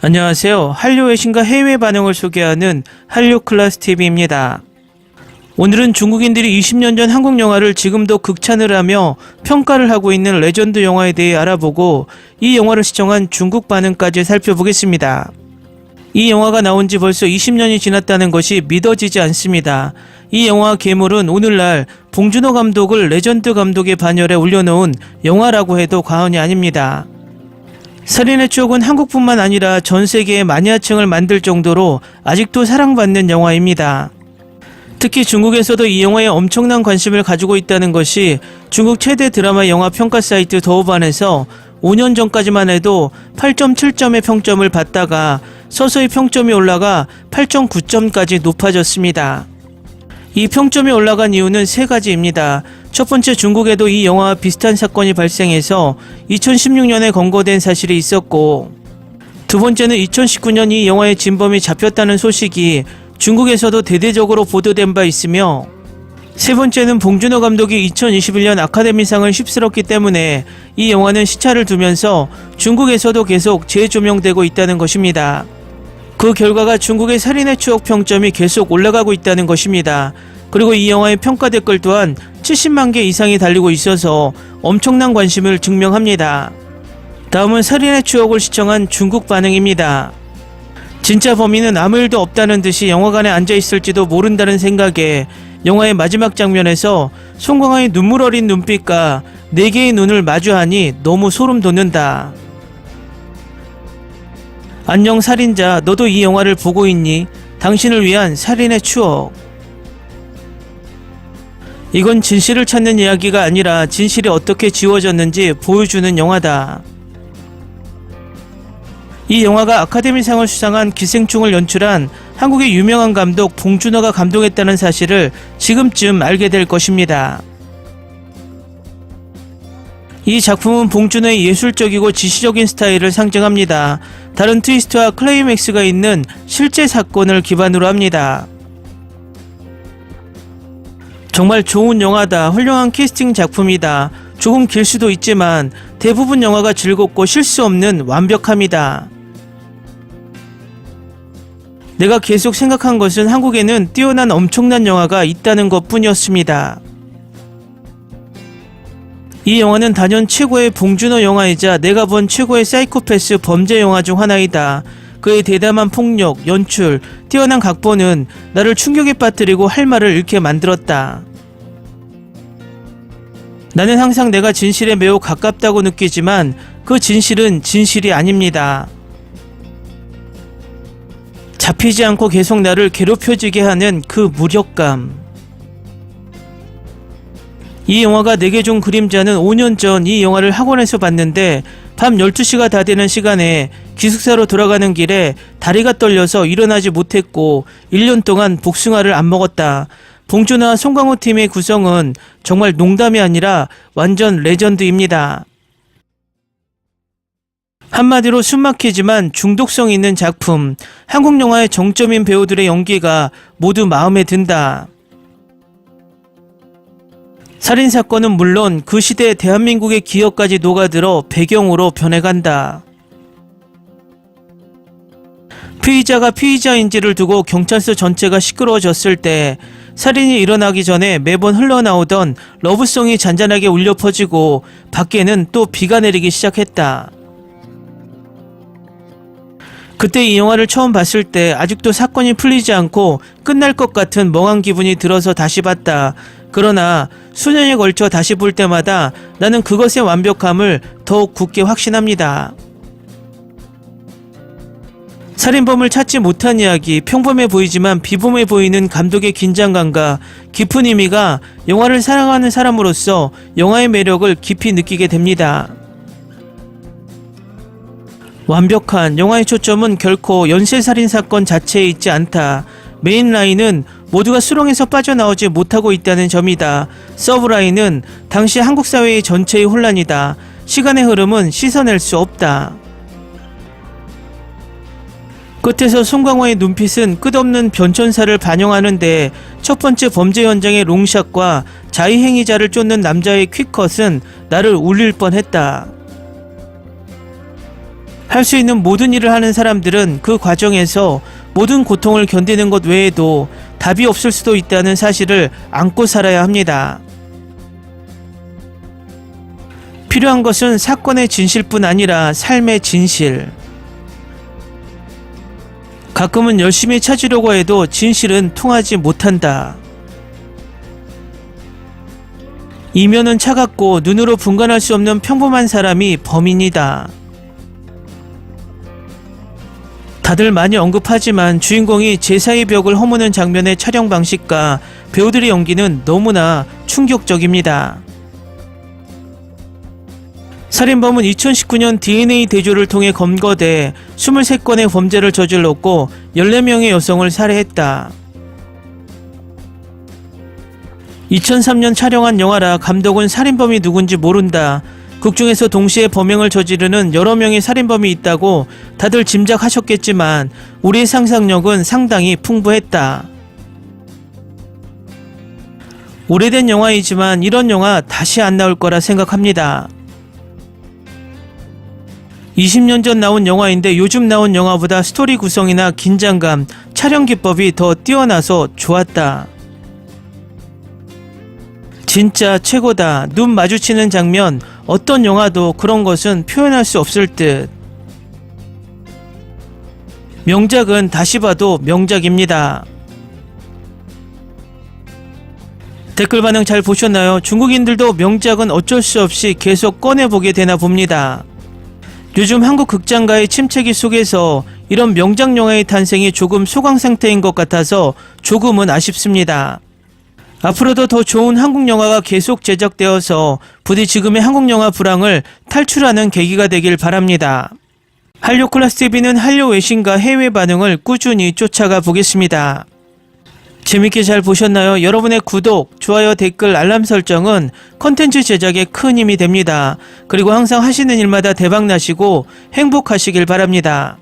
안녕하세요. 한류 외신과 해외 반응을 소개하는 한류클래스TV입니다. 오늘은 중국인들이 20년 전 한국 영화를 지금도 극찬을 하며 평가를 하고 있는 레전드 영화에 대해 알아보고 이 영화를 시청한 중국 반응까지 살펴보겠습니다. 이 영화가 나온 지 벌써 20년이 지났다는 것이 믿어지지 않습니다. 이 영화 괴물은 오늘날 봉준호 감독을 레전드 감독의 반열에 올려놓은 영화라고 해도 과언이 아닙니다. 살인의 추억은 한국뿐만 아니라 전 세계의 마니아층을 만들 정도로 아직도 사랑받는 영화입니다. 특히 중국에서도 이 영화에 엄청난 관심을 가지고 있다는 것이 중국 최대 드라마 영화 평가 사이트 더우반에서 5년 전까지만 해도 8.7점의 평점을 받다가 서서히 평점이 올라가 8.9점까지 높아졌습니다. 이 평점이 올라간 이유는 세 가지입니다. 첫 번째, 중국에도 이 영화와 비슷한 사건이 발생해서 2016년에 검거된 사실이 있었고, 두 번째는 2019년 이 영화의 진범이 잡혔다는 소식이 중국에서도 대대적으로 보도된 바 있으며, 세 번째는 봉준호 감독이 2021년 아카데미상을 휩쓸었기 때문에 이 영화는 시차를 두면서 중국에서도 계속 재조명되고 있다는 것입니다. 그 결과가 중국의 살인의 추억 평점이 계속 올라가고 있다는 것입니다. 그리고 이 영화의 평가 댓글 또한 70만 개 이상이 달리고 있어서 엄청난 관심을 증명합니다. 다음은 살인의 추억을 시청한 중국 반응입니다. 진짜 범인은 아무 일도 없다는 듯이 영화관에 앉아있을지도 모른다는 생각에 영화의 마지막 장면에서 송강호의 눈물 어린 눈빛과 4개의 눈을 마주하니 너무 소름 돋는다. 안녕 살인자, 너도 이 영화를 보고 있니? 당신을 위한 살인의 추억. 이건 진실을 찾는 이야기가 아니라 진실이 어떻게 지워졌는지 보여주는 영화다. 이 영화가 아카데미상을 수상한 기생충을 연출한 한국의 유명한 감독 봉준호가 감독했다는 사실을 지금쯤 알게 될 것입니다. 이 작품은 봉준호의 예술적이고 지시적인 스타일을 상징합니다. 다른 트위스트와 클라이맥스가 있는 실제 사건을 기반으로 합니다. 정말 좋은 영화다. 훌륭한 캐스팅 작품이다. 조금 길 수도 있지만 대부분 영화가 즐겁고 실수 없는 완벽함이다. 내가 계속 생각한 것은 한국에는 뛰어난 엄청난 영화가 있다는 것 뿐이었습니다. 이 영화는 단연 최고의 봉준호 영화이자 내가 본 최고의 사이코패스 범죄 영화 중 하나이다. 그의 대담한 폭력, 연출, 뛰어난 각본은 나를 충격에 빠뜨리고 할 말을 잃게 만들었다. 나는 항상 내가 진실에 매우 가깝다고 느끼지만 그 진실은 진실이 아닙니다. 잡히지 않고 계속 나를 괴롭혀지게 하는 그 무력감. 이 영화가 내게 준 그림자는 5년 전 이 영화를 학원에서 봤는데 밤 12시가 다 되는 시간에 기숙사로 돌아가는 길에 다리가 떨려서 일어나지 못했고 1년 동안 복숭아를 안 먹었다. 봉준호와 송강호 팀의 구성은 정말 농담이 아니라 완전 레전드입니다. 한마디로 숨막히지만 중독성 있는 작품, 한국 영화의 정점인 배우들의 연기가 모두 마음에 든다. 살인사건은 물론 그 시대 대한민국의 기억까지 녹아들어 배경으로 변해간다. 피의자가 피의자인지를 두고 경찰서 전체가 시끄러워졌을 때 살인이 일어나기 전에 매번 흘러나오던 러브송이 잔잔하게 울려 퍼지고 밖에는 또 비가 내리기 시작했다. 그때 이 영화를 처음 봤을 때 아직도 사건이 풀리지 않고 끝날 것 같은 멍한 기분이 들어서 다시 봤다. 그러나 수년에 걸쳐 다시 볼 때마다 나는 그것의 완벽함을 더욱 굳게 확신합니다. 살인범을 찾지 못한 이야기, 평범해 보이지만 비범해 보이는 감독의 긴장감과 깊은 의미가 영화를 사랑하는 사람으로서 영화의 매력을 깊이 느끼게 됩니다. 완벽한 영화의 초점은 결코 연쇄살인사건 자체에 있지 않다. 메인 라인은 모두가 수렁에서 빠져나오지 못하고 있다는 점이다. 서브 라인은 당시 한국 사회의 전체의 혼란이다. 시간의 흐름은 씻어낼 수 없다. 끝에서 송강호의 눈빛은 끝없는 변천사를 반영하는데 첫 번째 범죄 현장의 롱샷과 자의행위자를 쫓는 남자의 퀵컷은 나를 울릴 뻔했다. 할 수 있는 모든 일을 하는 사람들은 그 과정에서 모든 고통을 견디는 것 외에도 답이 없을 수도 있다는 사실을 안고 살아야 합니다. 필요한 것은 사건의 진실뿐 아니라 삶의 진실. 가끔은 열심히 찾으려고 해도 진실은 통하지 못한다. 이면은 차갑고 눈으로 분간할 수 없는 평범한 사람이 범인이다. 다들 많이 언급하지만 주인공이 제사의 벽을 허무는 장면의 촬영 방식과 배우들의 연기는 너무나 충격적입니다. 살인범은 2019년 DNA 대조를 통해 검거돼 23건의 범죄를 저질렀고 14명의 여성을 살해했다. 2003년 촬영한 영화라 감독은 살인범이 누군지 모른다. 극중에서 동시에 범행을 저지르는 여러 명의 살인범이 있다고 다들 짐작하셨겠지만 우리의 상상력은 상당히 풍부했다. 오래된 영화이지만 이런 영화 다시 안 나올 거라 생각합니다. 20년 전 나온 영화인데 요즘 나온 영화보다 스토리 구성이나 긴장감, 촬영 기법이 더 뛰어나서 좋았다. 진짜 최고다. 눈 마주치는 장면, 어떤 영화도 그런 것은 표현할 수 없을 듯. 명작은 다시 봐도 명작입니다. 댓글 반응 잘 보셨나요? 중국인들도 명작은 어쩔 수 없이 계속 꺼내보게 되나 봅니다. 요즘 한국 극장가의 침체기 속에서 이런 명작 영화의 탄생이 조금 소강 상태인 것 같아서 조금은 아쉽습니다. 앞으로도 더 좋은 한국 영화가 계속 제작되어서 부디 지금의 한국 영화 불황을 탈출하는 계기가 되길 바랍니다. 한류클래스TV는 한류 외신과 해외 반응을 꾸준히 쫓아가 보겠습니다. 재밌게 잘 보셨나요? 여러분의 구독, 좋아요, 댓글, 알람 설정은 컨텐츠 제작에 큰 힘이 됩니다. 그리고 항상 하시는 일마다 대박 나시고 행복하시길 바랍니다.